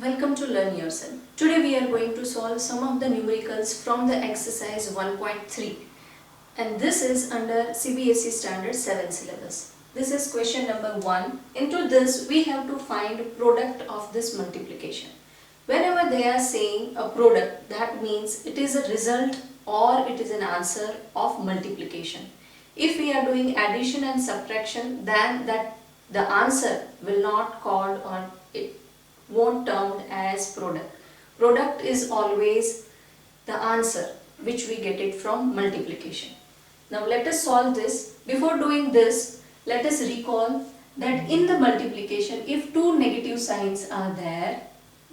Welcome to Learn Yourself. Today we are going to solve some of the numericals from the exercise 1.3 and this is under CBSE Standard 7 syllabus. This is question number 1. Into this we have to find product of this multiplication. Whenever they are saying a product, that means it is a result or it is an answer of multiplication. If we are doing addition and subtraction, then the answer will not called or it won't termed as product. Product is always the answer which we get it from multiplication. Now let us solve this. Before doing this, let us recall that in the multiplication, if two negative signs are there,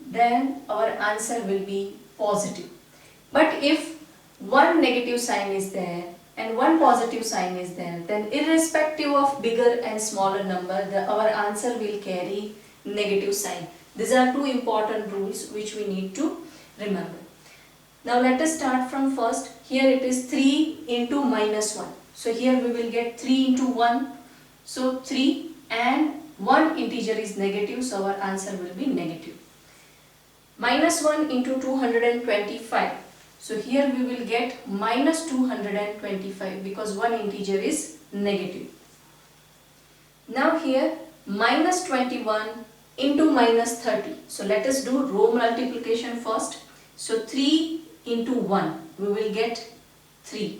then our answer will be positive. But if one negative sign is there and one positive sign is there, then irrespective of bigger and smaller number, our answer will carry negative sign. These are two important rules which we need to remember. Now let us start from first. Here it is 3 into minus 1. So here we will get 3 into 1. So 3 and one integer is negative, so our answer will be negative. Minus 1 into 225. So here we will get minus 225 because one integer is negative. Now here minus 21 into minus 30. So let us do row multiplication first. So 3 into 1 we will get 3.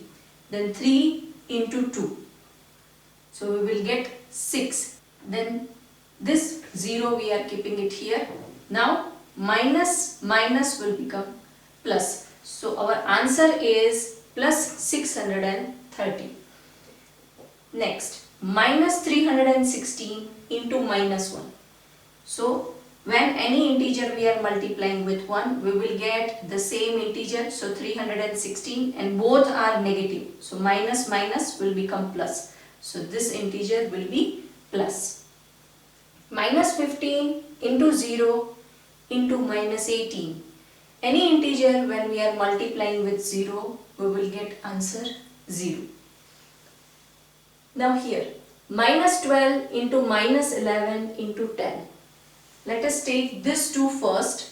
Then 3 into 2. So we will get 6. Then this 0 we are keeping it here. Now minus will become plus. So our answer is plus 630. Next, minus 316 into minus 1. So when any integer we are multiplying with 1, we will get the same integer. So 316 and both are negative. So minus will become plus. So this integer will be plus. Minus 15 into 0 into minus 18. Any integer when we are multiplying with 0, we will get answer 0. Now here, minus 12 into minus 11 into 10. Let us take this 2 first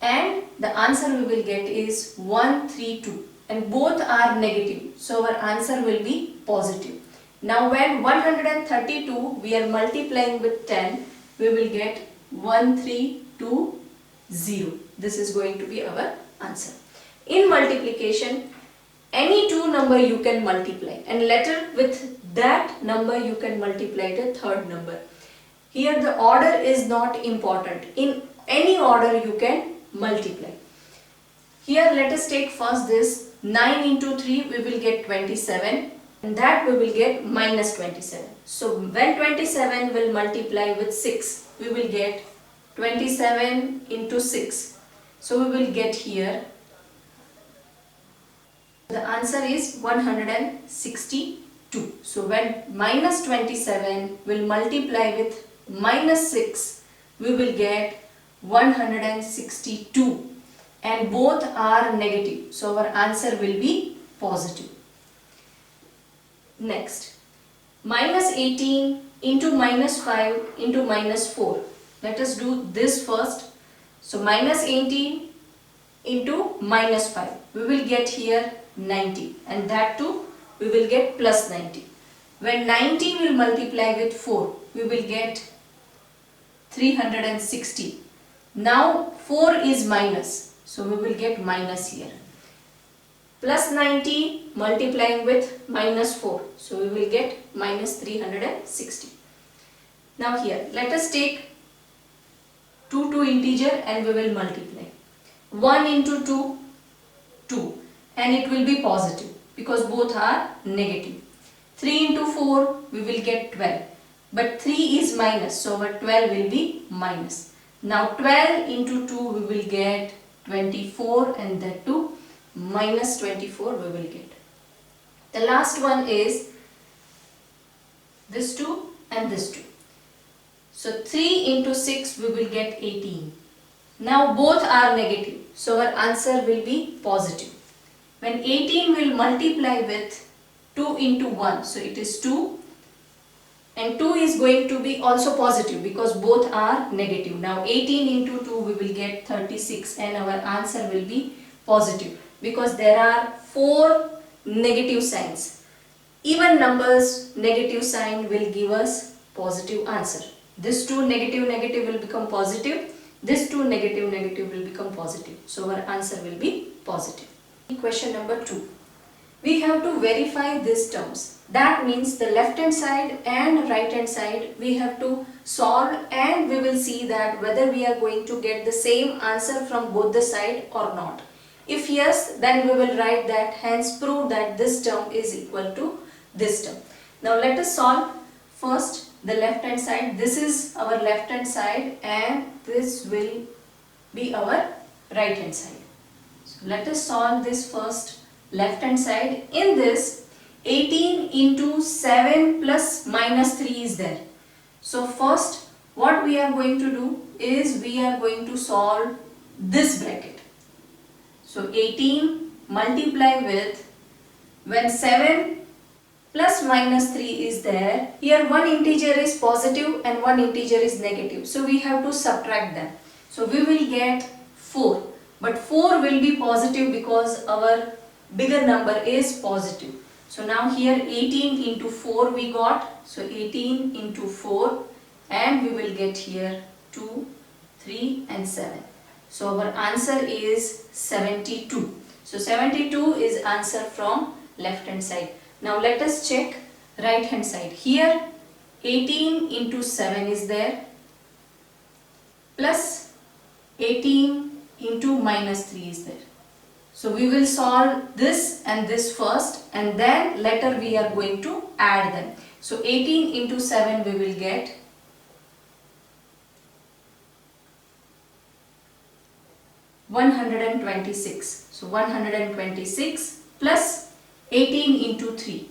and the answer we will get is 132 and both are negative. So our answer will be positive. Now when 132 we are multiplying with 10, we will get 1320. This is going to be our answer. In multiplication, any two number you can multiply and later with that number you can multiply the third number. Here the order is not important. In any order you can multiply. Here let us take first this 9 into 3 we will get 27 and that we will get minus 27. So when 27 will multiply with 6 we will get 27 into 6. So we will get here the answer is 162. So when minus 27 will multiply with minus 6, we will get 162 and both are negative. So our answer will be positive. Next, minus 18 into minus 5 into minus 4. Let us do this first. So minus 18 into minus 5. We will get here 90 and that too we will get plus 90. When 90 will multiply with 4, we will get 360. Now 4 is minus, so we will get minus here. Plus 90 multiplying with minus 4, so we will get minus 360. Now here let us take 2 integer and we will multiply. 1 into 2, 2 and it will be positive because both are negative. 3 into 4 we will get 12 but 3 is minus, so our 12 will be minus. Now 12 into 2 we will get 24 and that too minus 24 we will get. The last one is this 2 and this 2. So 3 into 6 we will get 18. Now both are negative, so our answer will be positive. When 18 will multiply with 2 into 1, so it is 2 and 2 is going to be also positive because both are negative. Now 18 into 2 we will get 36 and our answer will be positive because there are 4 negative signs. Even numbers negative sign will give us positive answer. This 2 negative will become positive. This 2 negative will become positive. So our answer will be positive. Question number 2. We have to verify these terms. That means the left hand side and right hand side we have to solve, and we will see that whether we are going to get the same answer from both the side or not. If yes, then we will write that hence prove that this term is equal to this term. Now let us solve first the left hand side. This is our left hand side and this will be our right hand side. So let us solve this first left hand side. In this 18 into 7 plus minus 3 is there. So first what we are going to do is we are going to solve this bracket. So 18 multiply with, when 7 plus minus 3 is there, here one integer is positive and one integer is negative. So we have to subtract them. So we will get 4. But 4 will be positive because our bigger number is positive. So now here 18 into 4 we got. So 18 into 4 and we will get here 2, 3 and 7. So our answer is 72. So 72 is answer from left hand side. Now let us check right hand side. Here 18 into 7 is there plus 18 into minus 3 is there. So we will solve this and this first and then later we are going to add them. So 18 into 7 we will get 126. So 126 plus 18 into 3.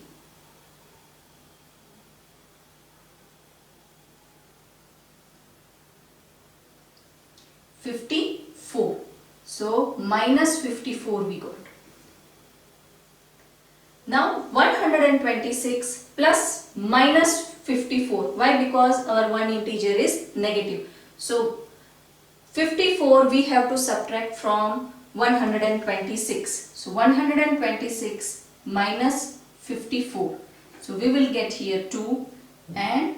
54. So minus 54 we got. Now 126 plus minus 54. Why? Because our one integer is negative. So 54 we have to subtract from 126. So 126 minus 54. So we will get here 2 and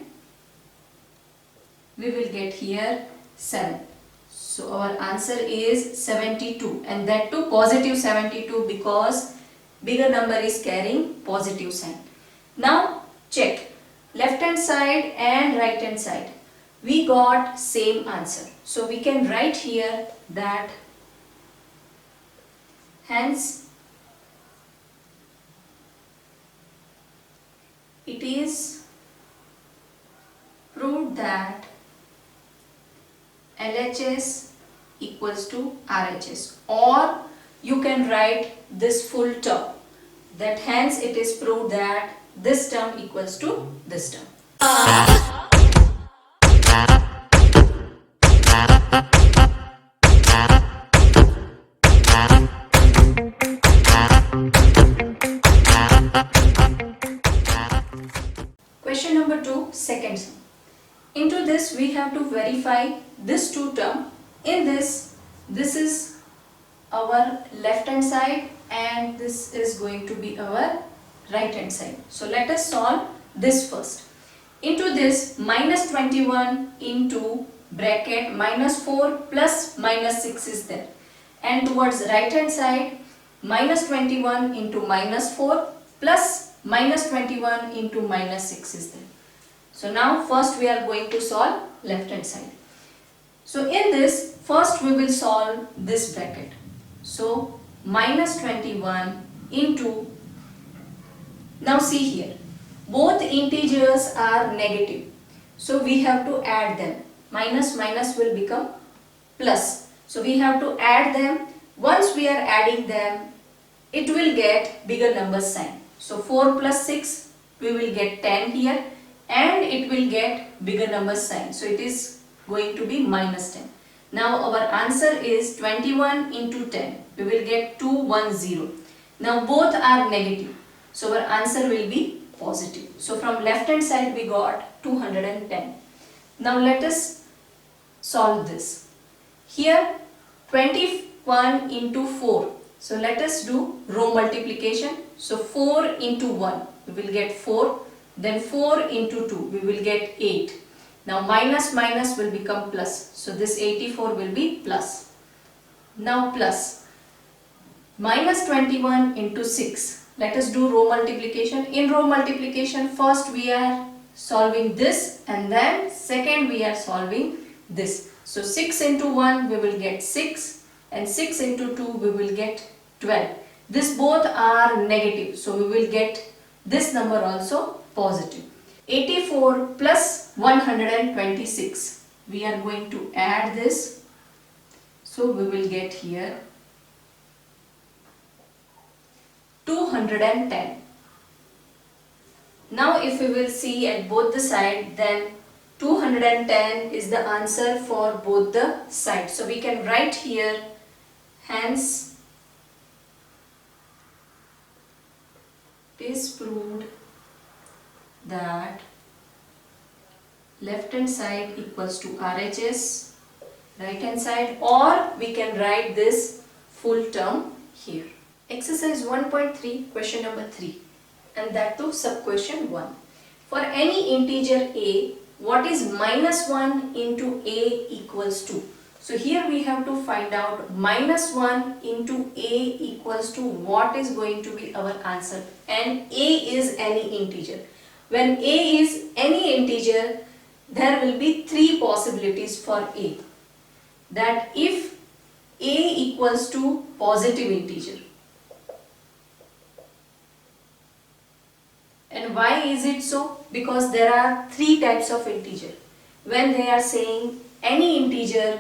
we will get here 7. So our answer is 72 and that too positive 72 because bigger number is carrying positive sign. Now check left hand side and right hand side. We got same answer. So we can write here that hence it is proved that LHS equals to RHS, or you can write this full term, that hence it is proved that this term equals to this term. Question number 2, second sum. Into this we have to verify this two term. In this is our left hand side and this is going to be our right hand side. So let us solve this first. Into this minus 21 into bracket minus 4 plus minus 6 is there, and towards right hand side minus 21 into minus 4 plus minus 21 into minus 6 is there. So now first we are going to solve left hand side. So in this first we will solve this bracket. So minus 21 into, now see here both integers are negative, so we have to add them. Minus minus will become plus, so we have to add them. Once we are adding them it will get bigger number sign. So 4 plus 6 we will get 10 here and it will get bigger number sign, so it is going to be minus 10. Now our answer is 21 into 10. We will get 210. Now both are negative, so our answer will be positive. So from left hand side we got 210. Now let us solve this. Here 21 into 4. So let us do row multiplication. So 4 into 1 we will get 4. Then 4 into 2 we will get 8. Now minus minus will become plus. So this 84 will be plus. Now plus minus 21 into 6. Let us do row multiplication. In row multiplication first we are solving this and then second we are solving this. So 6 into 1 we will get 6 and 6 into 2 we will get 12. This both are negative, so we will get this number also positive. 84 plus 126. We are going to add this. So we will get here 210. Now if we will see at both the side, then 210 is the answer for both the sides. So we can write here, hence it is proved that left hand side equals to RHS, right hand side, or we can write this full term here. Exercise 1.3, question number 3, and that too sub question 1. For any integer a, what is minus 1 into a equals to? So here we have to find out minus 1 into a equals to what is going to be our answer, and a is any integer. When a is any integer, there will be three possibilities for a. That if a equals to positive integer. And why is it so? Because there are three types of integer. When they are saying any integer,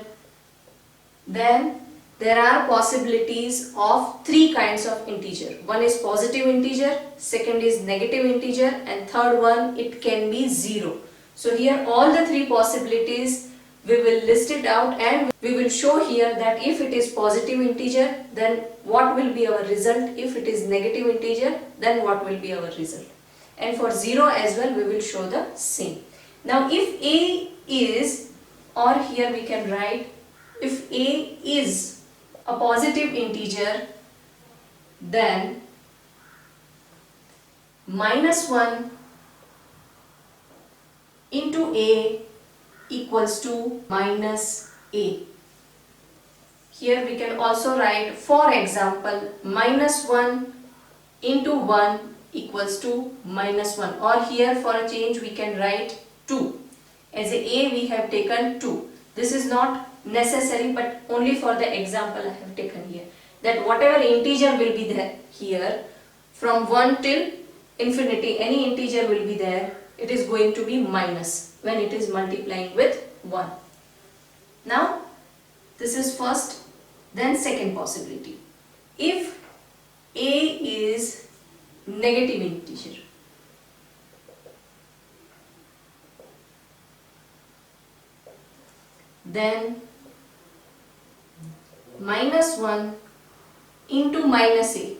then there are possibilities of three kinds of integer. One is positive integer, second is negative integer, and third one it can be 0. So here all the three possibilities we will list it out, and we will show here that if it is positive integer, then what will be our result. If it is negative integer, then what will be our result. And for 0 as well we will show the same. Now if a is, or here we can write, if a is a positive integer, then minus 1 into a equals to minus a. Here we can also write, for example, minus 1 into 1 equals to minus 1, or here for a change we can write 2. As a we have taken 2. This is not necessary, but only for the example I have taken here, that whatever integer will be there here from 1 till infinity, any integer will be there, it is going to be minus when it is multiplying with 1. Now this is first. Then second possibility, if a is negative integer, then minus 1 into minus a.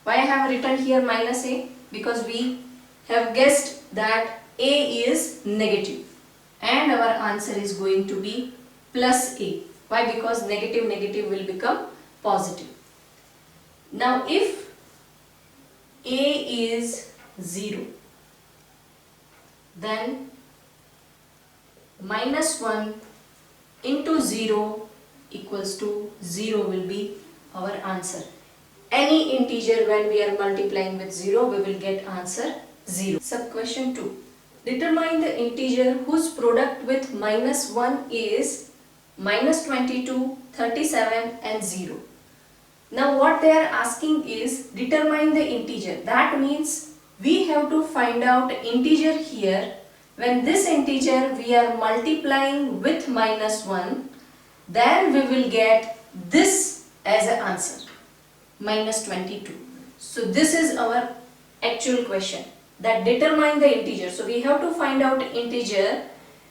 Why I have written here minus a? Because we have guessed that a is negative and our answer is going to be plus a. Why? Because negative negative will become positive. Now if a is 0, then minus 1 into 0 equals to 0 will be our answer. Any integer when we are multiplying with 0, we will get answer 0. Sub question 2. Determine the integer whose product with minus 1 is minus 22, 37 and 0. Now what they are asking is determine the integer. That means we have to find out integer here. When this integer we are multiplying with minus 1, then we will get this as an answer, minus 22. So this is our actual question, that determine the integer. So we have to find out integer,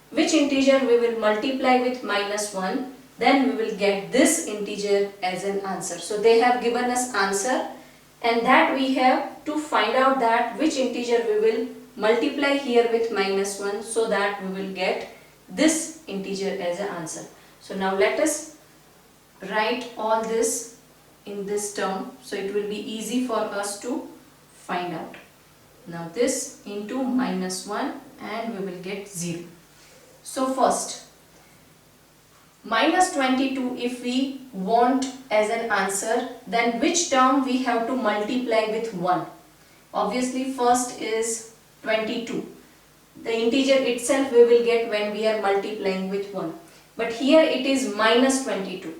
which integer we will multiply with minus 1, then we will get this integer as an answer. So they have given us answer and that we have to find out that which integer we will multiply here with minus 1 so that we will get this integer as an answer. So now let us write all this in this term so it will be easy for us to find out. Now this into minus 1 and we will get 0. So first, minus 22 if we want as an answer, then which term we have to multiply with 1? Obviously first is 22. The integer itself we will get when we are multiplying with 1. But here it is minus 22.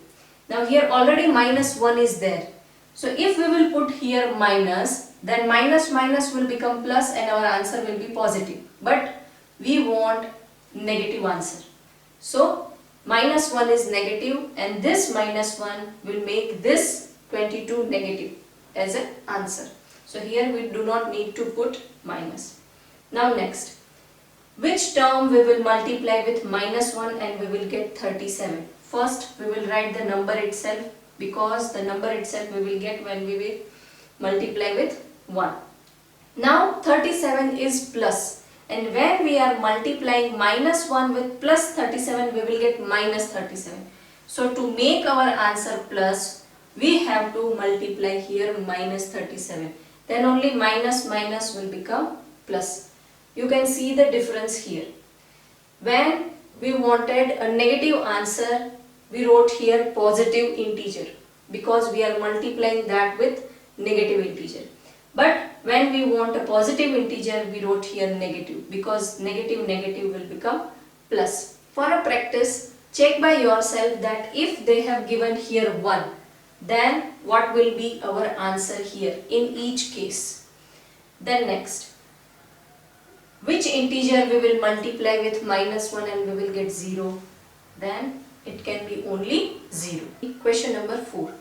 Now here already minus 1 is there. So if we will put here minus, then minus minus will become plus and our answer will be positive. But we want negative answer. So minus 1 is negative and this minus 1 will make this 22 negative as an answer. So here we do not need to put minus. Now next, which term we will multiply with minus 1 and we will get 37. First we will write the number itself because the number itself we will get when we will multiply with 1. Now 37 is plus, and when we are multiplying minus 1 with plus 37 we will get minus 37. So to make our answer plus we have to multiply here minus 37. Then only minus minus will become plus. You can see the difference here. When we wanted a negative answer, we wrote here positive integer because we are multiplying that with negative integer. But when we want a positive integer, we wrote here negative because negative negative will become plus. For a practice, check by yourself that if they have given here 1, then what will be our answer here in each case. Then next, which integer we will multiply with minus 1 and we will get 0? Then it can be only 0. Question number 4.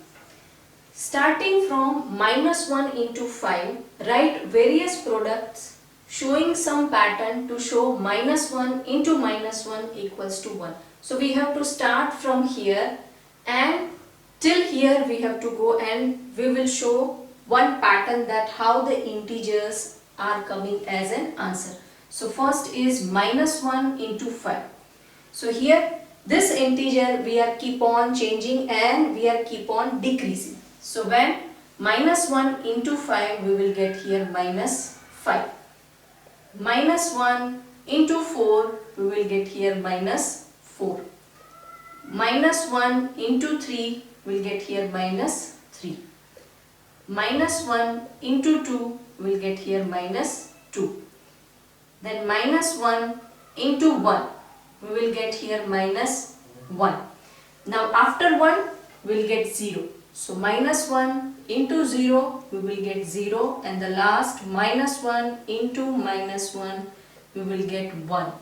Starting from minus 1 into 5, write various products showing some pattern to show minus 1 into minus 1 equals to 1. So we have to start from here and till here we have to go, and we will show one pattern that how the integers are coming as an answer. So first is minus 1 into 5. So here this integer we are keep on changing and we are keep on decreasing. So when minus 1 into 5 we will get here minus 5. Minus 1 into 4 we will get here minus 4. Minus 1 into 3 we will get here minus 3. Minus 1 into 2 we will get here minus 2. Then minus 1 into 1 we will get here minus 1. Now after 1 we will get 0. So minus 1 into 0 we will get 0, and the last minus 1 into minus 1 we will get 1.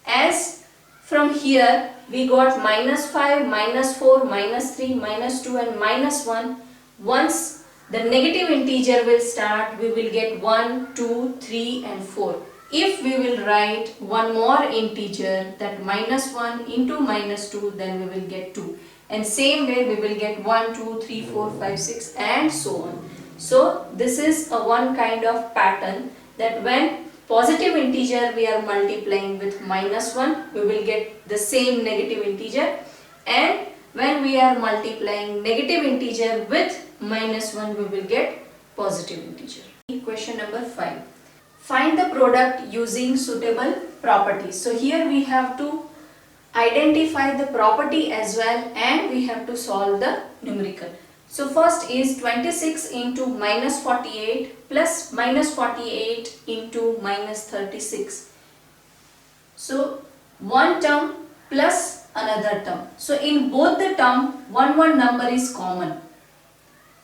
As from here we got minus 5, minus 4, minus 3, minus 2 and minus 1. Once the negative integer will start, we will get 1, 2, 3 and 4. If we will write one more integer, that minus 1 into minus 2, then we will get 2. And same way we will get 1, 2, 3, 4, 5, 6 and so on. So this is a one kind of pattern that when positive integer we are multiplying with minus 1, we will get the same negative integer, and when we are multiplying negative integer with minus 1 we will get positive integer. Question number 5. Find the product using suitable properties. So here we have to identify the property as well and we have to solve the numerical. So first is 26 into minus 48 plus minus 48 into minus 36. So one term plus another term. So in both the term one number is common,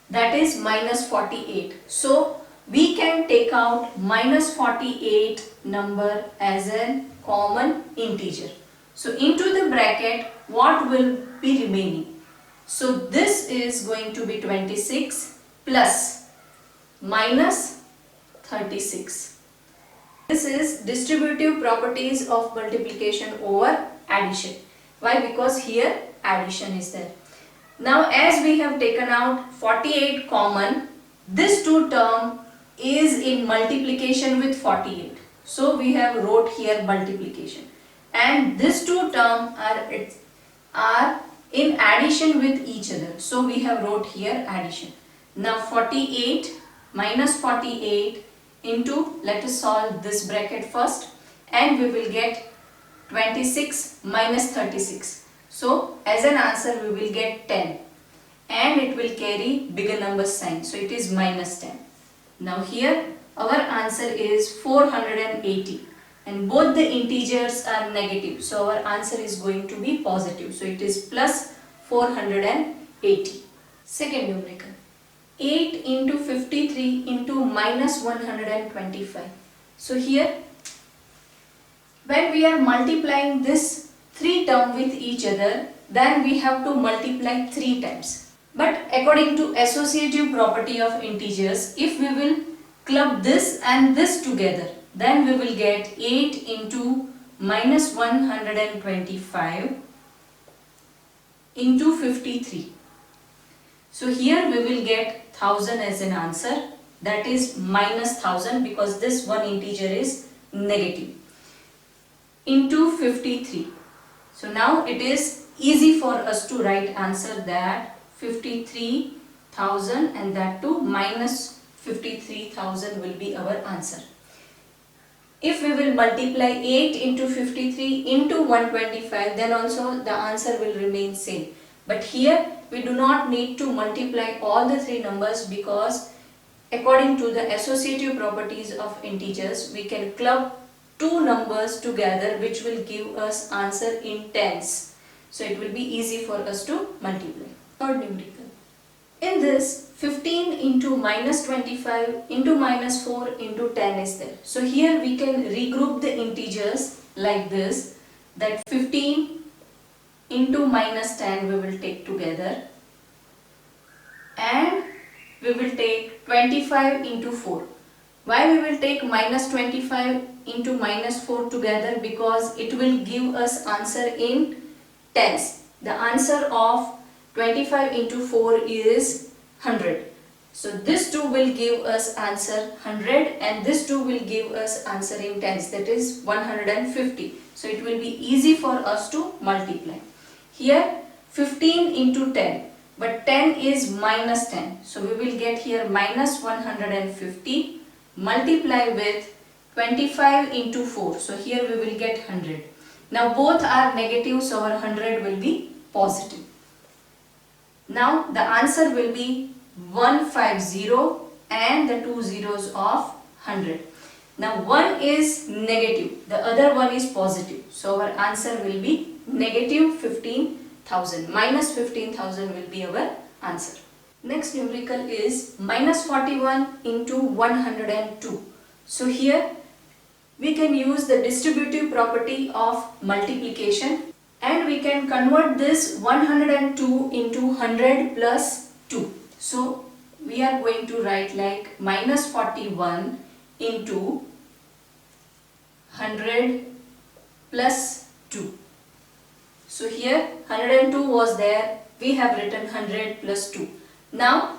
that is minus 48. So we can take out minus 48 number as a common integer. So into the bracket what will be remaining? So this is going to be 26 plus minus 36. This is distributive properties of multiplication over addition. Why? Because here addition is there. Now as we have taken out 48 common, this 2 term is in multiplication with 48. So we have wrote here multiplication, and these 2 term are in addition with each other. So we have wrote here addition. Now 48 minus 48 into, let us solve this bracket first, and we will get 26 minus 36. So as an answer we will get 10, and it will carry bigger number sign. So it is minus 10. Now here our answer is 480, and both the integers are negative. So our answer is going to be positive. So it is plus 480. Second numerical. 8 into 53 into minus 125. So here when we are multiplying this 3 term with each other, then we have to multiply 3 times. But according to associative property of integers, if we will club this and this together, then we will get 8 into minus 125 into 53. So here we will get 1000 as an answer, that is minus 1000, because this one integer is negative, into 53. So now it is easy for us to write answer that 53,000, and that too minus 53,000 will be our answer. If we will multiply 8 into 53 into 125, then also the answer will remain same. But here we do not need to multiply all the 3 numbers, because according to the associative properties of integers, we can club 2 numbers together, which will give us answer in tens. So it will be easy for us to multiply. Third numerical. In this, 15 into minus 25 into minus 4 into 10 is there. So here we can regroup the integers like this, that 15 into minus 10 we will take together, and we will take 25 into 4. Why we will take minus 25 into minus 4 together? Because it will give us answer in tens. The answer of 25 into 4 is 100. So this 2 will give us answer 100, and this 2 will give us answer in tens, that is 150. So it will be easy for us to multiply. Here 15 into 10, but 10 is minus 10. So we will get here minus 150 multiply with 25 into 4. So here we will get 100. Now both are negative, so our 100 will be positive. Now the answer will be 150 and the 2 zeros of 100. Now one is negative, the other one is positive. So our answer will be negative 15,000. Minus 15,000 will be our answer. Next numerical is minus 41 into 102. So here we can use the distributive property of multiplication, and we can convert this 102 into 100 plus 2. So we are going to write like minus 41 into 100 plus 2. So here 102 was there, we have written 100 plus 2. Now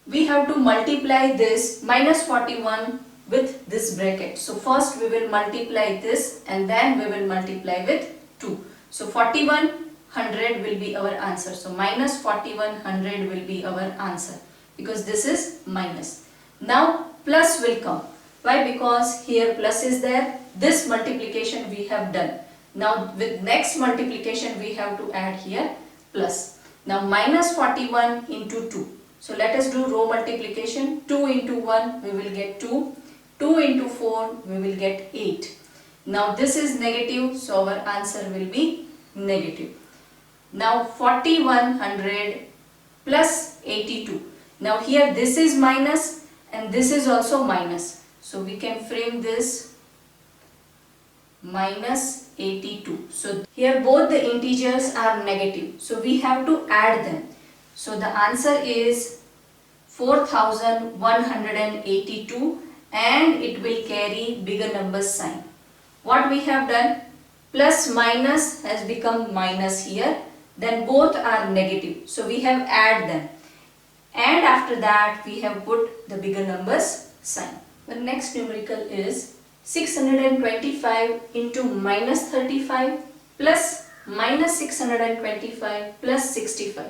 we have to multiply this minus 41 with this bracket. So first we will multiply this, and then we will multiply with 2. So 4100 will be our answer. So minus 4100 will be our answer, because this is minus. Now plus will come. Why? Because here plus is there. This multiplication we have done. Now with next multiplication we have to add here plus. Now minus 41 into 2. So let us do row multiplication. 2 into 1 we will get 2. 2 into 4 we will get 8. Now this is negative, so our answer will be negative. Now 4100 plus 82. Now here this is minus and this is also minus. So we can frame this minus 82. So here both the integers are negative. So we have to add them. So the answer is 4182, and it will carry bigger number sign. What we have done? Plus minus has become minus here. Then both are negative. So we have add them. and after that we have put the bigger numbers sign. The next numerical is 625 into minus 35 plus minus 625 plus 65.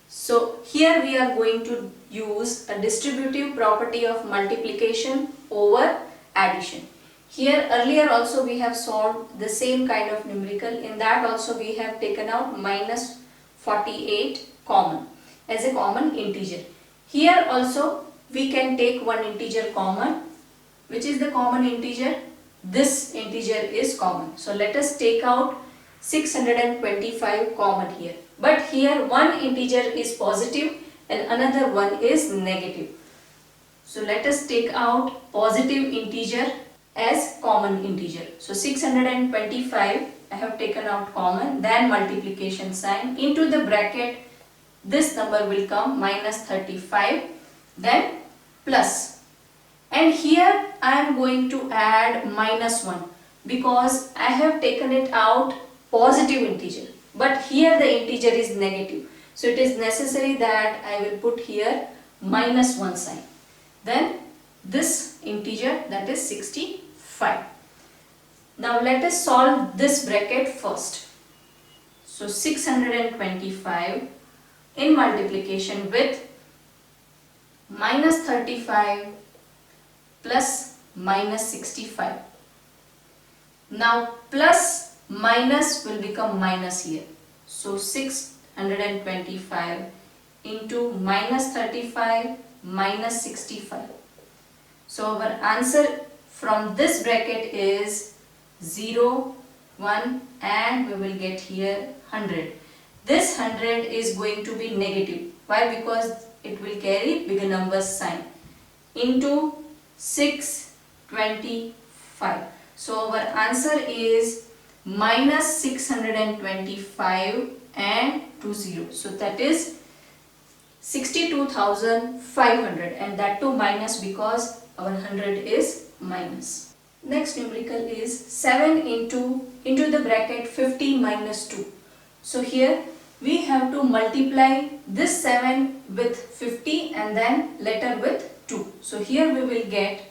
So here we are going to use a distributive property of multiplication over addition. Here earlier also we have solved the same kind of numerical. In that also we have taken out minus 48 common as a common integer. Here also we can take one integer common. Which is the common integer? This integer is common. So let us take out 625 common here. But here one integer is positive and another one is negative. So let us take out positive integer as common integer. So 625 I have taken out common, then multiplication sign, into the bracket this number will come minus 35, then plus. And here I am going to add minus 1 because I have taken it out positive integer. But here the integer is negative. So it is necessary that I will put here minus 1 sign. Then this integer, that is 65. Now let us solve this bracket first. So 625 in multiplication with minus 35 plus minus 65. Now plus minus will become minus here. So 625 into minus 35 minus 65. So our answer from this bracket is 0, 1 and we will get here 100. This 100 is going to be negative. Why? Because it will carry bigger numbers sign. Into 625. So our answer is minus 625 and 20. So that is 62,500 and that too minus because our 100 is minus. Next numerical is 7 into the bracket 50 minus 2. So here we have to multiply this 7 with 50 and then later with 2. So here we will get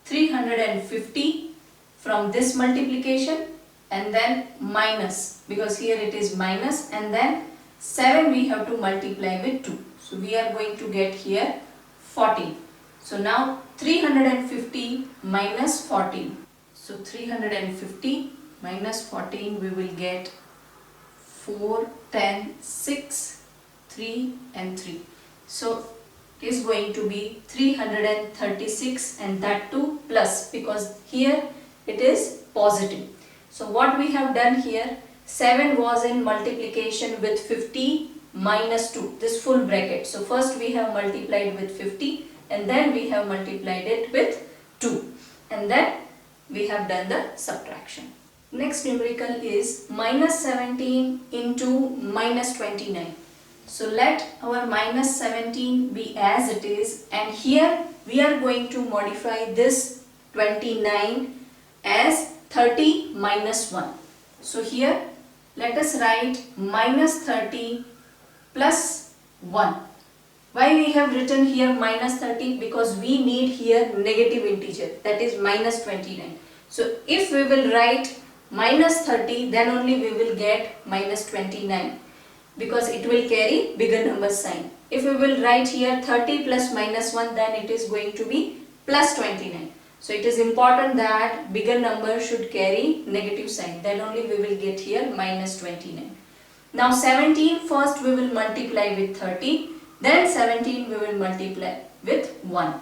350 from this multiplication and then minus, because here it is minus, and then 7 we have to multiply with 2. So we are going to get here 14. So now 350 minus 14. So 350 minus 14 we will get 4, 10, 6, 3 and 3. So it is going to be 336 and that too plus because here it is positive. So what we have done here, 7 was in multiplication with 50 minus 2, this full bracket. So first we have multiplied with 50 and then we have multiplied it with 2 and then we have done the subtraction. Next numerical is minus 17 into minus 29. So let our minus 17 be as it is and here we are going to modify this 29 as 30 minus 1. So here let us write minus 30 plus 1. Why we have written here minus 30? Because we need here negative integer, that is minus 29. So if we will write minus 30, then only we will get minus 29 because it will carry bigger number sign. If we will write here 30 plus minus 1, then it is going to be plus 29. So it is important that bigger number should carry negative sign, then only we will get here minus 29. Now 17 first we will multiply with 30, then 17 we will multiply with 1.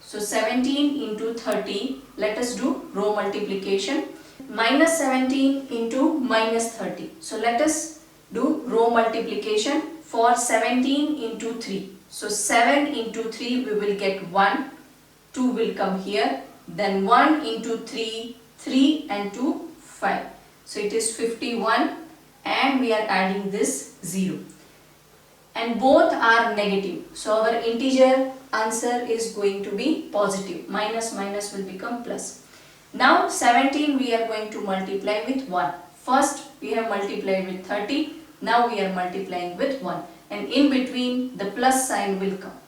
So 17 into 30, let us do row multiplication. Minus 17 into minus 30. So let us do row multiplication for 17 into 3. So 7 into 3 we will get 1, 2 will come here, then 1 into 3, 3 and 2, 5. So it is 51 and we are adding this 0. And both are negative. So our integer answer is going to be positive. Minus minus will become plus. Now 17 we are going to multiply with 1. First we have multiplied with 30. Now we are multiplying with 1. and in between the plus sign will come.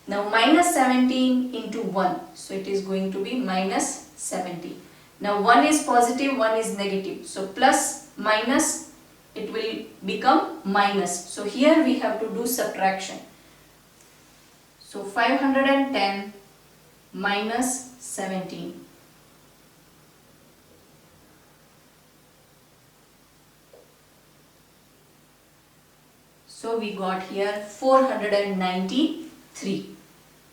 Now minus 17 into 1, so it is going to be minus 17. Now 1 is positive, 1 is negative, so plus minus it will become minus. So here we have to do subtraction. So 510 minus 17. So we got here 493.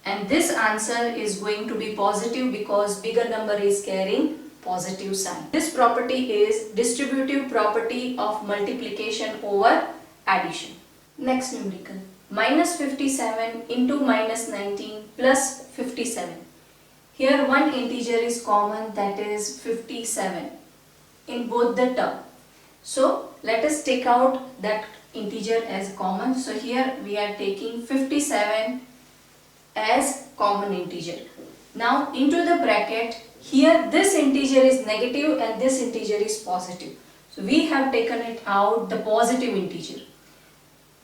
And this answer is going to be positive because bigger number is carrying positive sign. This property is distributive property of multiplication over addition. Next numerical. Minus 57 into minus 19 plus 57. Here one integer is common, that is 57 in both the term. So let us take out that integer as common. So here we are taking 57 as common integer. Now into the bracket, here this integer is negative and this integer is positive. So we have taken it out, the positive integer.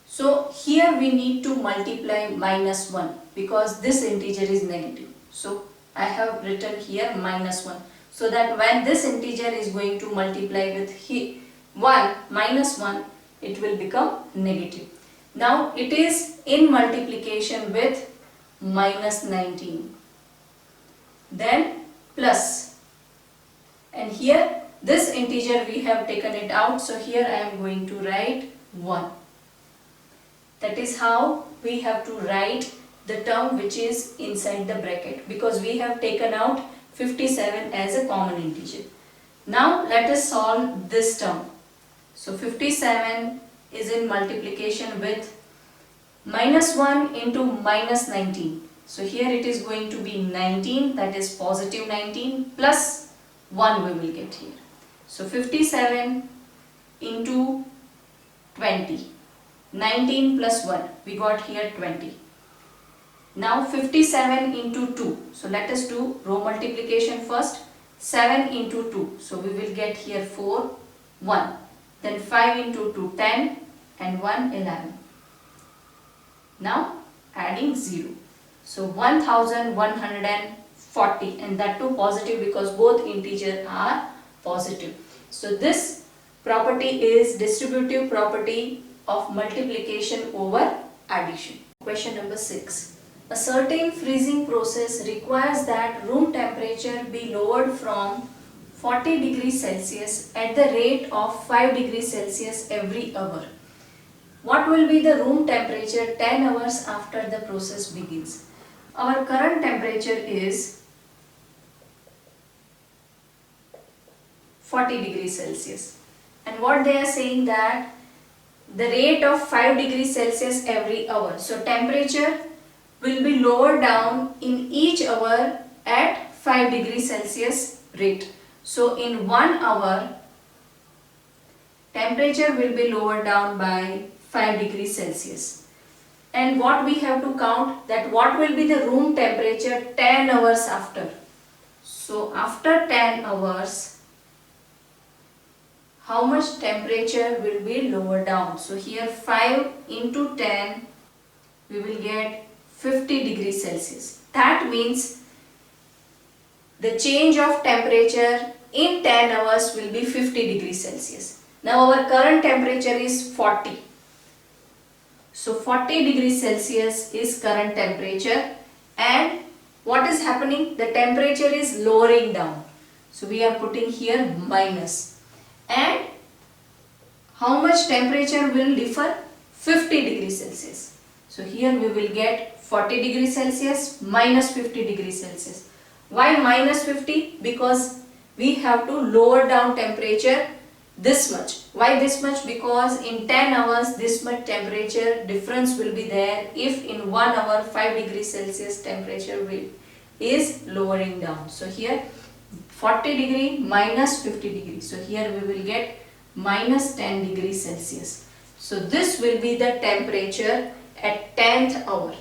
So here we need to multiply minus 1 because this integer is negative. So I have written here minus 1, so that when this integer is going to multiply with 1 minus 1, it will become negative. Now it is in multiplication with minus 19, then plus, and here this integer we have taken it out, so here I am going to write 1. That is how we have to write the term which is inside the bracket, because we have taken out 57 as a common integer. Now let us solve this term. So 57 is in multiplication with minus 1 into minus 19. So here it is going to be 19, that is positive 19, plus 1 we will get here. So 57 into 20. 19 plus 1, we got here 20. Now 57 into 2. So let us do row multiplication first. 7 into 2. So we will get here 4, 1. Then 5 into 2, 10, and 1, 11. Now adding 0. So 1140, and that too positive because both integers are positive. So this property is distributive property of multiplication over addition. Question number 6. A certain freezing process requires that room temperature be lowered from 40 degrees Celsius at the rate of 5 degrees Celsius every hour. What will be the room temperature 10 hours after the process begins? Our current temperature is 40 degrees Celsius. And what they are saying that the rate of 5 degrees Celsius every hour. So temperature will be lowered down in each hour at 5 degrees Celsius rate. So in 1 hour, temperature will be lowered down by 5 degrees Celsius. And what we have to count, that what will be the room temperature 10 hours after. So after 10 hours, how much temperature will be lowered down? So here 5 into 10, we will get 50 degrees Celsius. That means the change of temperature in 10 hours will be 50 degrees Celsius. Now our current temperature is 40. So 40 degrees Celsius is current temperature, and what is happening? The temperature is lowering down. So we are putting here minus. And how much temperature will differ? 50 degrees Celsius. So here we will get 40 degrees Celsius minus 50 degrees Celsius. Why minus 50? Because we have to lower down temperature this much. Why this much? Because in 10 hours this much temperature difference will be there if in 1 hour 5 degrees Celsius temperature is lowering down. So here 40 degree minus 50 degrees. So here we will get minus 10 degrees Celsius. So this will be the temperature at 10th hour,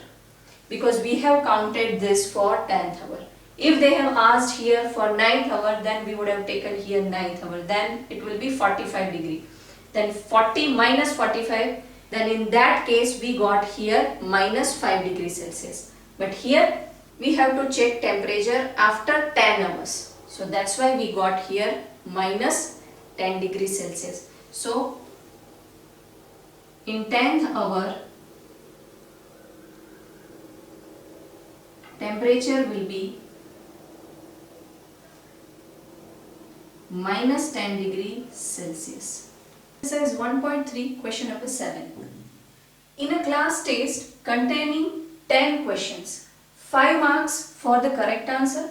because we have counted this for 10th hour. If they have asked here for 9th hour, then we would have taken here 9th hour. Then it will be 45 degree. Then 40 minus 45, then in that case we got here minus 5 degrees Celsius. But here we have to check temperature after 10 hours. So that's why we got here minus 10 degrees Celsius. So in 10th hour, temperature will be minus 10 degree Celsius. Exercise 1.3, question number 7. In a class test containing 10 questions, 5 marks for the correct answer,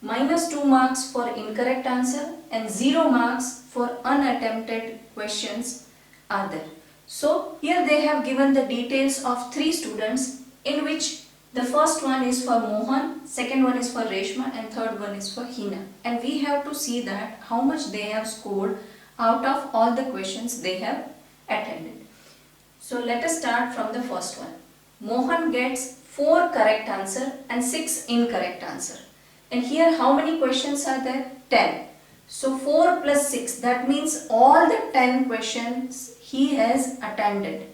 minus 2 marks for incorrect answer, and 0 marks for unattempted questions are there. So here they have given the details of 3 students, in which the first one is for Mohan, second one is for Reshma, and third one is for Hina. And we have to see that how much they have scored out of all the questions they have attended. So let us start from the first one. Mohan gets 4 correct answer and 6 incorrect answer. And here how many questions are there? 10. So 4 plus 6, that means all the 10 questions he has attended.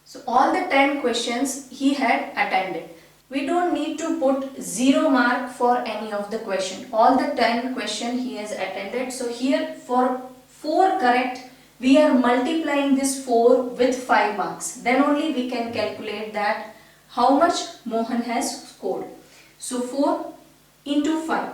So all the 10 questions he had attended. We don't need to put 0 mark for any of the question. All the 10 question he has attended. So here for 4 correct, we are multiplying this 4 with 5 marks. Then only we can calculate that how much Mohan has scored. So 4 into 5.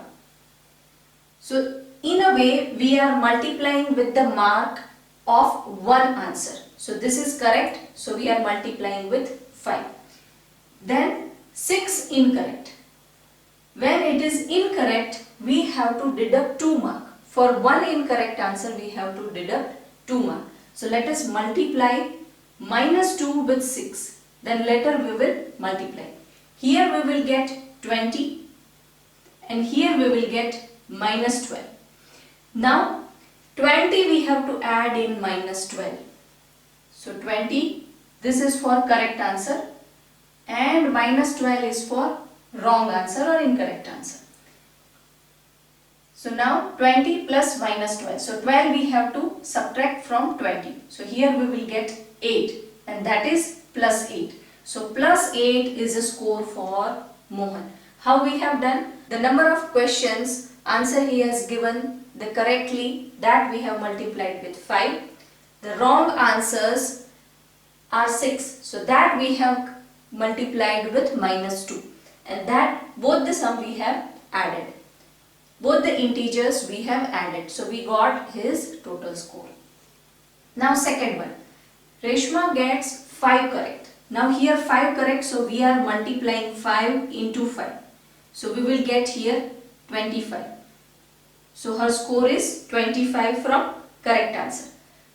So in a way we are multiplying with the mark of one answer. So this is correct. So we are multiplying with 5. Then 6 incorrect. When it is incorrect, we have to deduct 2 mark. For one incorrect answer, we have to deduct 2 mark. So let us multiply minus 2 with 6. Then later we will multiply. Here we will get 20 and here we will get minus 12. Now 20 we have to add in minus 12. So 20, this is for correct answer, and minus 12 is for wrong answer or incorrect answer. So now 20 plus minus 12. So 12 we have to subtract from 20. So here we will get 8, and that is plus 8. So plus 8 is a score for Mohan. How we have done? The number of questions answer he has given the correctly, that we have multiplied with 5. The wrong answers are 6. So that we have multiplied with minus 2. And that both the sum we have added. Both the integers we have added. So we got his total score. Now second one. Reshma gets 5 correct. Now here 5 correct. So we are multiplying 5 into 5. So we will get here 25. So her score is 25 from correct answer.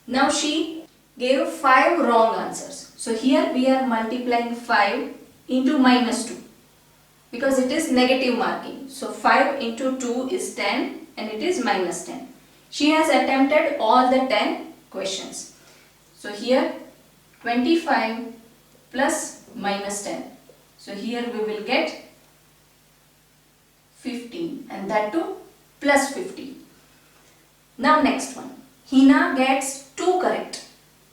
Now she gave 5 wrong answers. So here we are multiplying 5 into minus 2. Because it is negative marking. So 5 into 2 is 10 and it is minus 10. She has attempted all the 10 questions. So here 25 plus minus 10. So here we will get 15, and that too plus 50. Now next one. Hina gets 2 correct.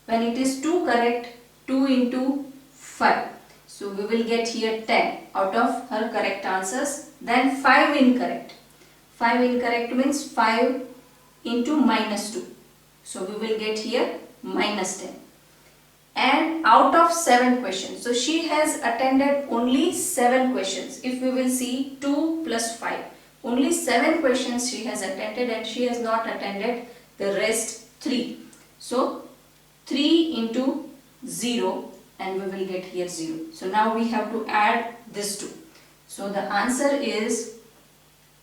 When it is 2 correct, 2 into 5. So we will get here 10 out of her correct answers. Then 5 incorrect. 5 incorrect means 5 into minus 2. So we will get here minus 10. And out of 7 questions. So she has attended only 7 questions. If we will see 2 plus 5. Only 7 questions she has attended, and she has not attended the rest 3. So 3 into 0, and we will get here 0. So now we have to add this 2. So the answer is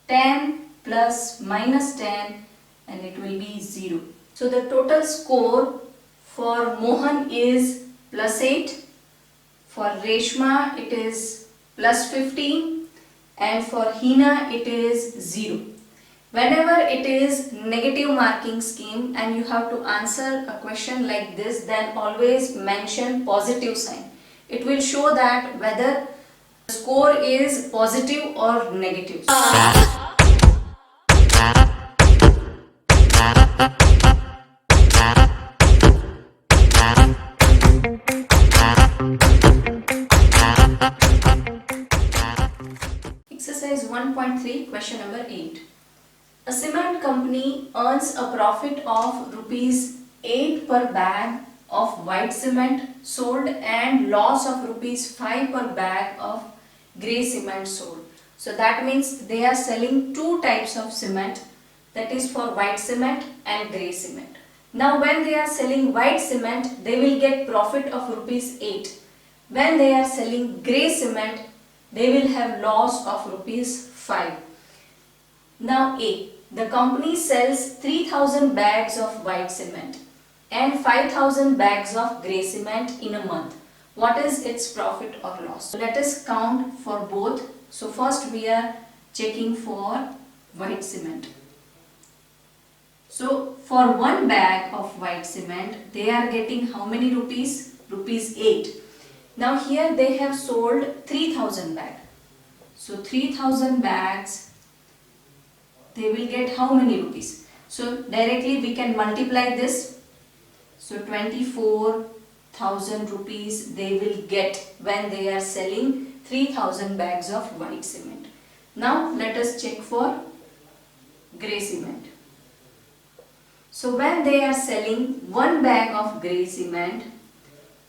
10 plus minus 10, and it will be 0. So the total score for Mohan is plus 8. For Reshma it is plus 15. And for Hina it is 0. Whenever it is negative marking scheme and you have to answer a question like this, then always mention positive sign. It will show that whether the score is positive or negative. question number 8. A cement company earns a profit of rupees 8 per bag of white cement sold and loss of rupees 5 per bag of grey cement sold. So that means they are selling two types of cement, that is for white cement and grey cement. Now when they are selling white cement, they will get profit of rupees 8. When they are selling grey cement, they will have loss of rupees 5. Now A. The company sells 3000 bags of white cement and 5000 bags of grey cement in a month. What is its profit or loss? So let us count for both. So first we are checking for white cement. So for one bag of white cement, they are getting how many rupees? Rupees 8. Now here they have sold 3000 bags. So 3000 bags, they will get how many rupees? So directly we can multiply this. So 24,000 rupees they will get when they are selling 3000 bags of white cement. Now let us check for grey cement. So when they are selling one bag of grey cement,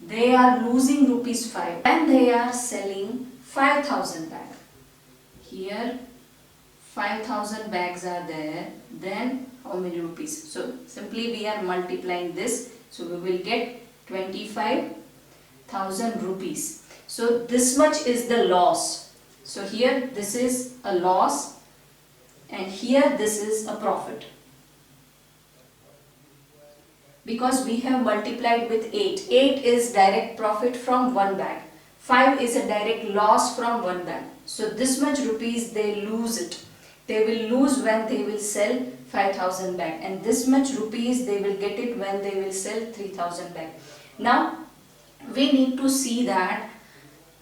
they are losing rupees 5. When they are selling 5000 bags, here 5000 bags are there, then how many rupees? So simply we are multiplying this, so we will get 25,000 rupees. So this much is the loss. So here this is a loss and here this is a profit, because we have multiplied with 8. 8 is direct profit from one bag. 5 is a direct loss from one bag. So this much rupees they lose it. They will lose when they will sell 5000 bag, and this much rupees they will get it when they will sell 3000 bag. Now we need to see that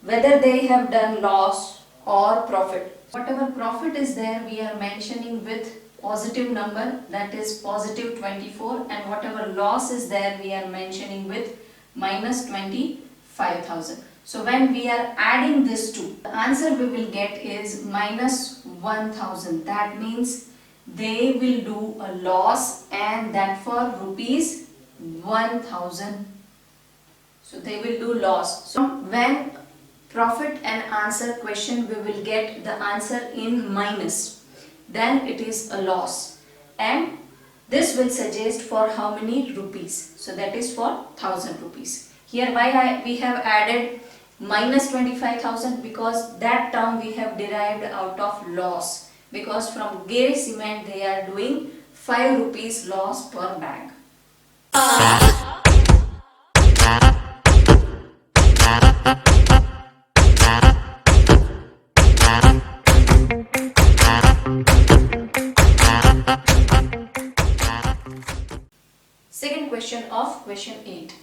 whether they have done loss or profit. Whatever profit is there, we are mentioning with positive number, that is positive 24, and whatever loss is there we are mentioning with minus 25,000. So when we are adding this two, the answer we will get is minus 1000. That means they will do a loss, and that for rupees 1000. So they will do loss. So when profit and answer question we will get the answer in minus, then it is a loss, and this will suggest for how many rupees? So that is for 1000 rupees. Here why we have added minus 25,000, because that term we have derived out of loss, because from grey cement they are doing 5 rupees loss per bag. Second question of question 8.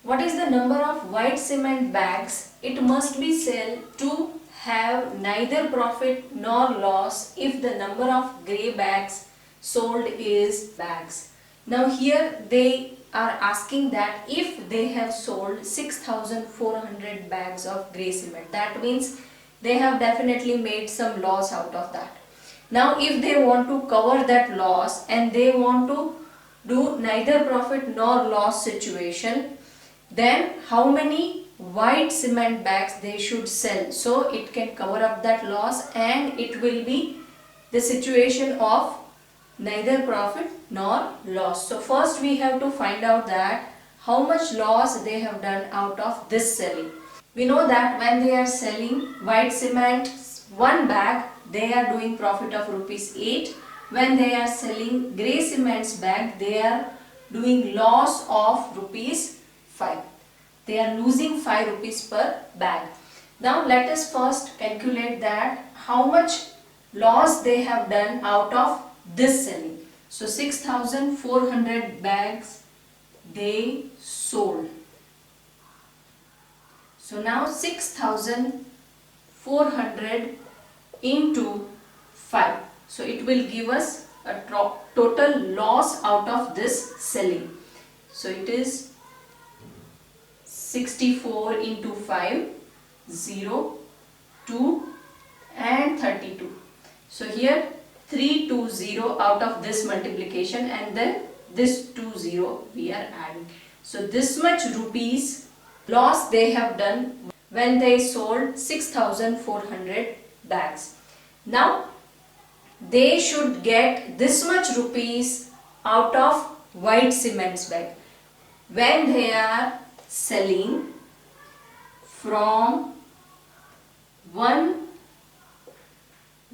What is the number of white cement bags it must be sold to have neither profit nor loss if the number of grey bags sold is bags? Now here they are asking that if they have sold 6,400 bags of grey cement, that means they have definitely made some loss out of that. Now if they want to cover that loss and they want to do neither profit nor loss situation, then how many white cement bags they should sell, so it can cover up that loss and it will be the situation of neither profit nor loss. So first we have to find out that how much loss they have done out of this selling. We know that when they are selling white cement one bag, they are doing profit of rupees 8. When they are selling grey cements bag, they are doing loss of rupees 5. They are losing 5 rupees per bag. Now let us first calculate that how much loss they have done out of this selling. So 6,400 bags they sold. So now 6,400 into 5. So it will give us a total loss out of this selling. So it is 64 into 5, 0, 2 and 32. So here 320 out of this multiplication, and then this 20 we are adding. So this much rupees loss they have done when they sold 6,400 bags. Now they should get this much rupees out of white cements bag when they are selling from one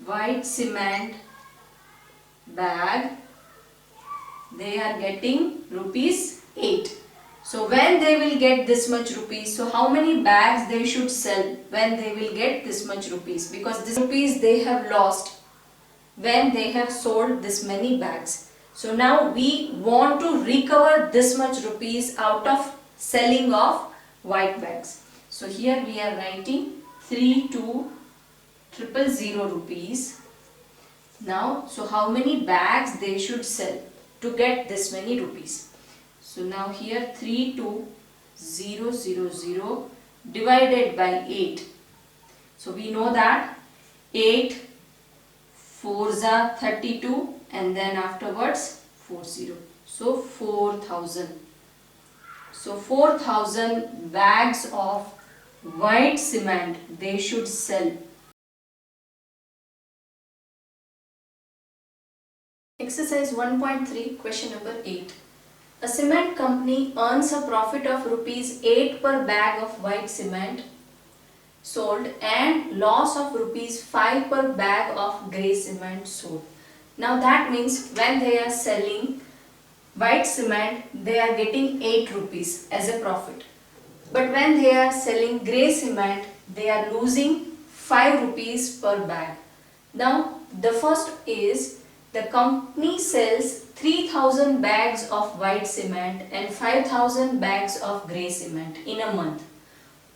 white cement bag. They are getting rupees 8. So when they will get this much rupees, so how many bags they should sell when they will get this much rupees, because this rupees they have lost when they have sold this many bags. So now we want to recover this much rupees out of selling of white bags. So here we are writing 3,200 rupees. Now, so how many bags they should sell to get this many rupees? So now here 3,200 divided by 8. So we know that 8 4s are 32, and then afterwards 40. So 4,000. So 4,000 bags of white cement they should sell. Exercise 1.3, question number 8. A cement company earns a profit of rupees 8 per bag of white cement sold and loss of rupees 5 per bag of grey cement sold. Now that means when they are selling white cement, they are getting 8 rupees as a profit. But when they are selling grey cement, they are losing 5 rupees per bag. Now the first is the company sells 3,000 bags of white cement and 5,000 bags of grey cement in a month.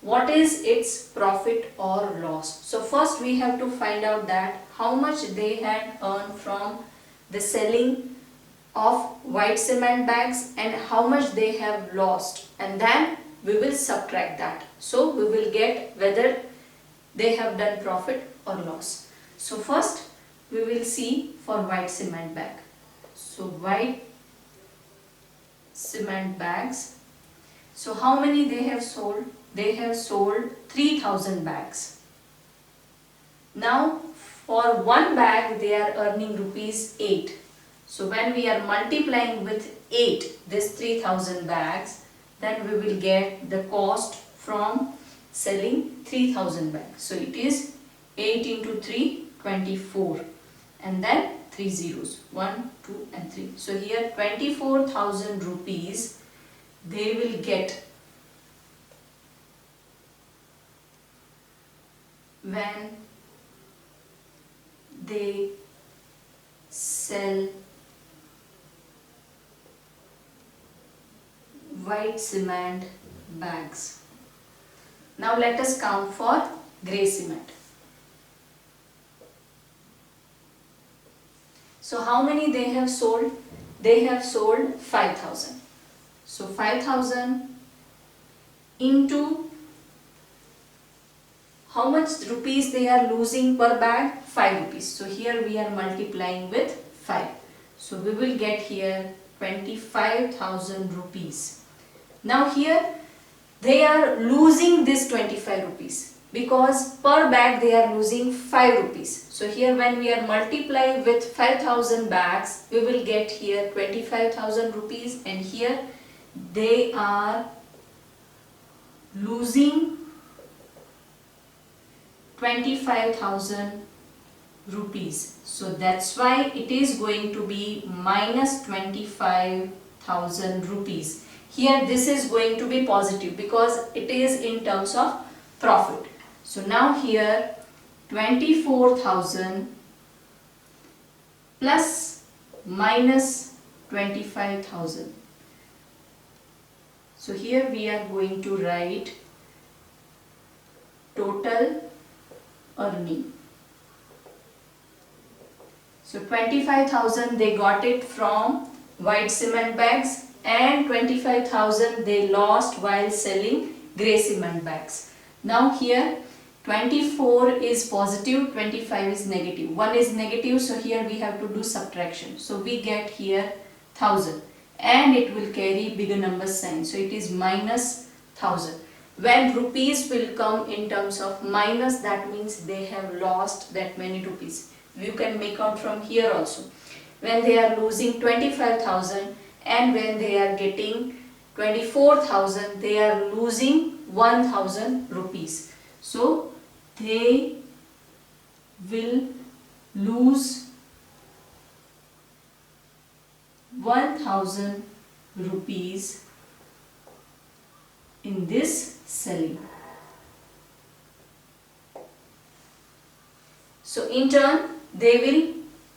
What is its profit or loss? So first we have to find out that how much they had earned from the selling of white cement bags and how much they have lost, and then we will subtract that. So we will get whether they have done profit or loss. So first we will see for white cement bag. So white cement bags. So how many they have sold? They have sold 3,000 bags. Now for one bag they are earning rupees 8. So when we are multiplying with 8 this 3,000 bags, then we will get the cost from selling 3,000 bags. So it is 8 into 3, 24, and then 3 zeros, 1, 2 and 3. So here 24,000 rupees they will get when they sell white cement bags. Now let us count for grey cement. So how many they have sold? They have sold 5,000. So 5,000 into how much rupees they are losing per bag? 5 rupees. So here we are multiplying with 5. So we will get here 25,000 rupees. Now here they are losing this 25 rupees because per bag they are losing 5 rupees. So here when we are multiplying with 5,000 bags, we will get here 25,000 rupees, and here they are losing 25,000 rupees. So that's why it is going to be minus 25,000 rupees. Here this is going to be positive because it is in terms of profit. So now here 24,000 plus minus 25,000. So here we are going to write total earning. So 25,000 they got it from white cement bags and 25,000 they lost while selling grey cement bags. Now here 24 is positive, 25 is negative. 1 is negative, so here we have to do subtraction. So we get here 1000 and it will carry bigger number sign. So it is minus 1000. When rupees will come in terms of minus, that means they have lost that many rupees. You can make out from here also. When they are losing 25,000 and when they are getting 24,000, they are losing 1000 rupees. So they will lose 1000 rupees in this selling. So in turn they will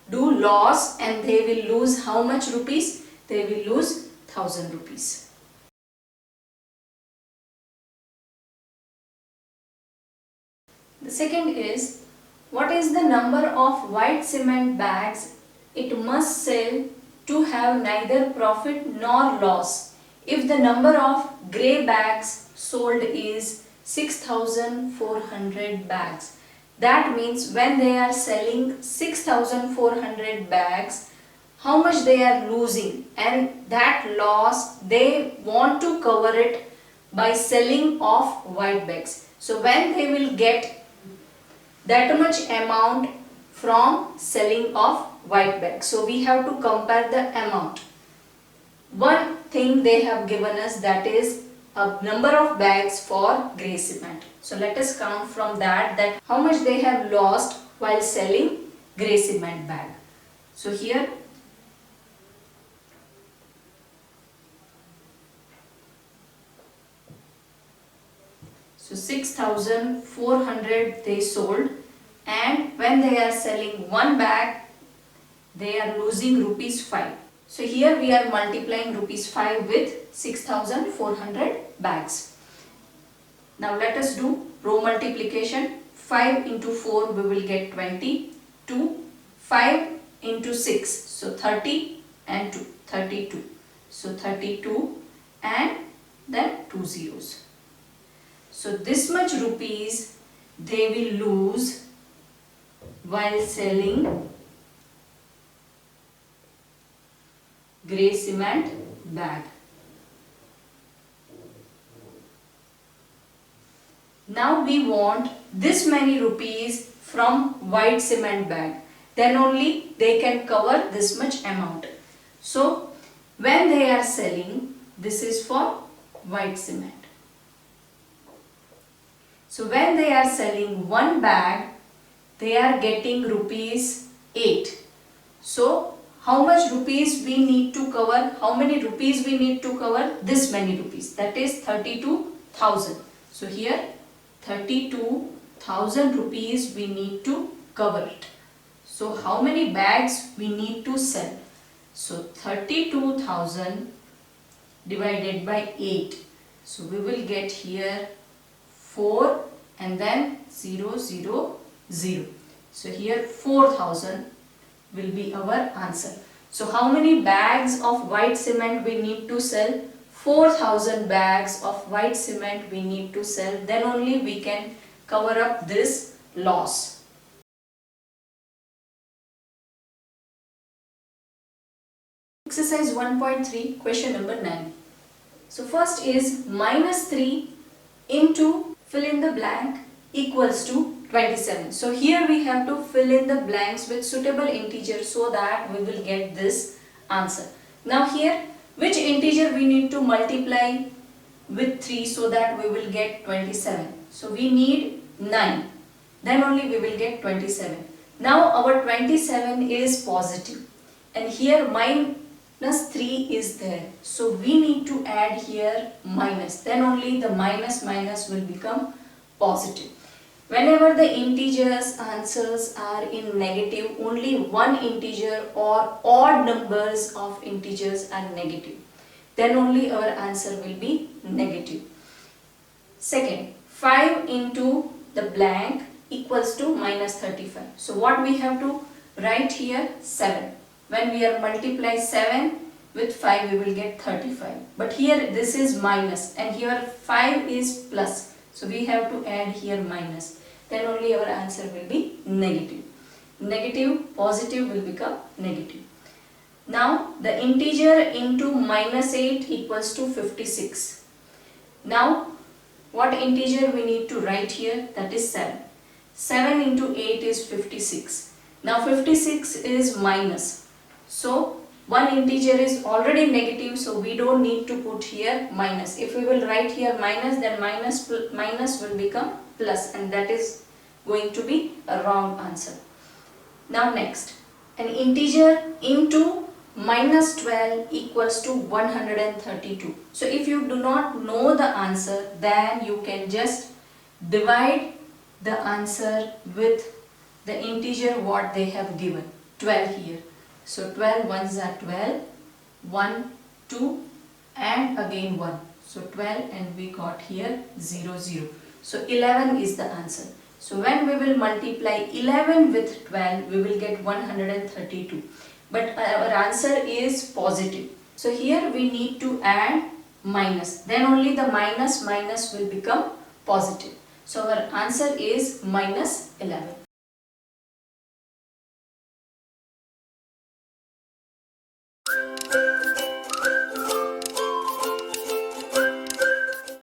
do loss and they will lose how much rupees? They will lose 1000 rupees. The second is, what is the number of white cement bags it must sell to have neither profit nor loss if the number of grey bags sold is 6400 bags? That means when they are selling 6400 bags, how much they are losing, and that loss they want to cover it by selling of white bags. So when they will get that much amount from selling of white bags, so we have to compare the amount. One thing they have given us, that is a number of bags for grey cement. So let us count from that how much they have lost while selling grey cement bag. So here so 6400 they sold, and when they are selling one bag they are losing rupees 5. So here we are multiplying rupees 5 with 6400 bags. Now let us do row multiplication. 5 into 4 we will get 20. 2, 5 into 6, so 30 and 2, 32. So 32 and then 2 zeros. So this much rupees they will lose while selling grey cement bag. Now we want this many rupees from white cement bag. Then only they can cover this much amount. So when they are selling, this is for white cement. So when they are selling one bag, they are getting rupees 8. So how much rupees we need to cover? How many rupees we need to cover? This many rupees. That is 32,000. So here 32,000 rupees we need to cover it. So how many bags we need to sell? So 32,000 divided by 8. So we will get here 4 and then 0, 0, 0. So here 4,000 will be our answer. So how many bags of white cement we need to sell? 4,000 bags of white cement we need to sell. Then only we can cover up this loss. Exercise 1.3, question number 9. So first is minus 3 into fill in the blank equals to 27. So here we have to fill in the blanks with suitable integers so that we will get this answer. Now here, which integer we need to multiply with 3 so that we will get 27? So we need 9. Then only we will get 27. Now our 27 is positive and here minus 3 is there. So we need to add here minus. Then only the minus will become positive. Whenever the integers answers are in negative, only one integer or odd numbers of integers are negative. Then only our answer will be negative. Second, 5 into the blank equals to minus 35. So what we have to write here? 7. When we are multiply 7 with 5, we will get 35. But here this is minus and here 5 is plus. So we have to add here minus. then only our answer will be negative. Negative, positive will become negative. Now the integer into minus 8 equals to 56. Now what integer we need to write here? That is 7. 7 into 8 is 56. Now 56 is minus. So one integer is already negative, so we don't need to put here minus. If we will write here minus, then minus will become plus, and that is going to be a wrong answer. Now next, an integer into minus 12 equals to 132. So if you do not know the answer, then you can just divide the answer with the integer what they have given, 12 here. So 12 ones are 12, 1, 2 and again 1. So 12 and we got here 0, 0. So 11 is the answer. So when we will multiply 11 with 12, we will get 132. But our answer is positive. So here we need to add minus. Then only the minus will become positive. So our answer is minus 11.